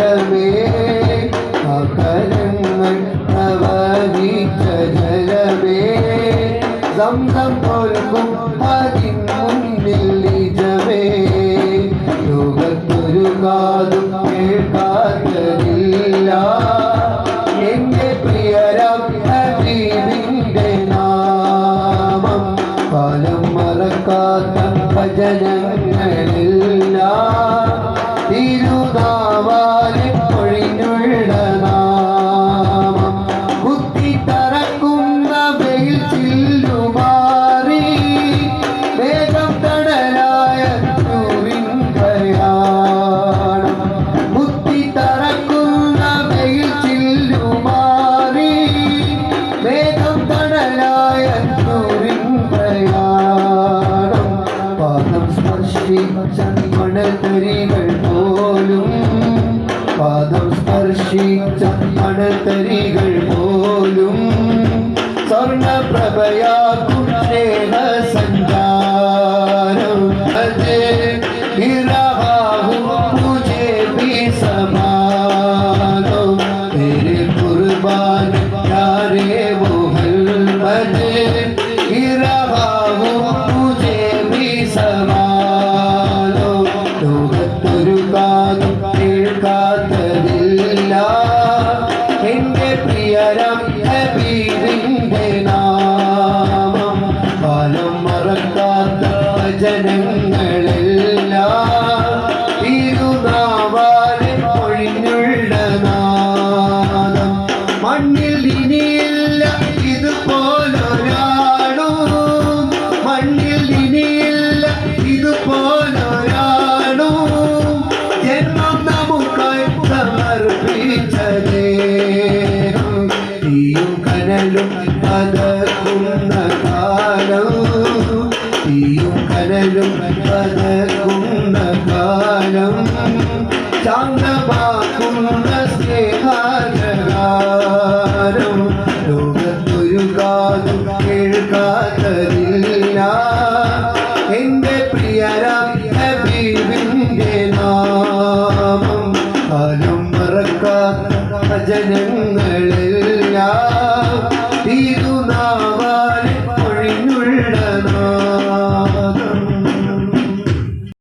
ജലമേ അകലങ്ങൾ പ്രവഹിച്ച ജലമേ Zamzam തോൽക്കും അതിൻ മുന്നിൽ നിജമേ ലോകത്തൊരു കാതും കേൾക്കാത്തതില്ല എന്റെ പ്രിയരം ഹബീബിന്റെ നാമം കാലം മറക്കാത്ത ഭജനങ്ങളില്ല തിരുനാവാലെ പൊഴിഞ്ഞുള്ള നാമം കുത്തിത്തറക്കുന്ന വെയിൽ ചില്ലുമാറി വേഗം തടലായ ചൂരിൻ പ്രയാണം കുത്തിത്തറക്കുന്ന വെയിൽ ചില്ലുമാറി വേഗം തടലായ ചൂരിൻ പ്രയാണം പാദം സ്പർശിച്ച മണൽത്തരികൾ പോലും പാദം സ്പർശിച്ച മണൽത്തരികൾ പോലും സ്വർണ്ണപ്രഭയാക്കും സ്നേഹ സഞ്ചാരം तुझे भी समानो तेरे कुर्बान प्यारे वो हलमत गिरवा हूँ तुझे भी समानो ലോകത്തൊരു കാതും കേൾക്കാത്തതില്ല എന്റെ പ്രിയരം ഹബീബിന്റെ നാമം കാലം മറക്കാത്ത ഭജനങ്ങളെല്ലാം തിരുനാവാലെ പൊഴിഞ്ഞുള്ള നാദം മണ്ണിൽ ഇനിയില്ല ഇതുപോലൊരാളോ മണ്ണിൽ ഇനിയില്ല ഇതുപോലൊരാളോ ജന്മം നമുക്കായി സമർപ്പിച്ച ദേഹം തീയും കനലും പതക്കുന്ന കാലം തീയും കനലും പതക്കുന്ന കാലം ശാന്തമാക്കുന്ന സ്നേഹാചാരം ലോകത്തൊരു കാതും കേൾക്കാത്തതില്ല എന്റെ പ്രിയരാം ഹബീബിന്റെ നാമം കാലം മറക്കാത്ത ഭജനങ്ങളെല്ലാം